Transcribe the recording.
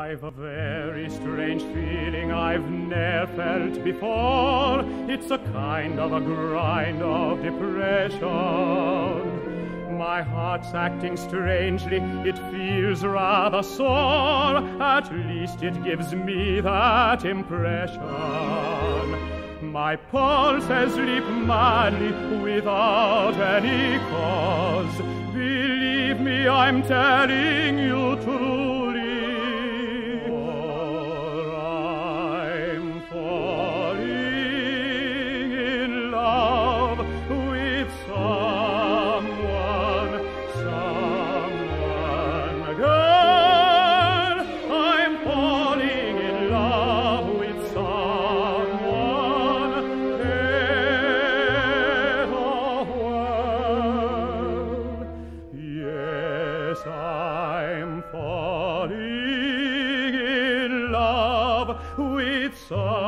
I've a very strange feeling I've ne'er felt before. It's a kind of a grind of depression. My heart's acting strangely, it feels rather sore. At least it gives me that impression. My pulses leap madly without any cause. Believe me, I'm telling you truly, for I'm falling in love with someone, girl. I'm falling in love with someone, yes, I'm falling in love with someone.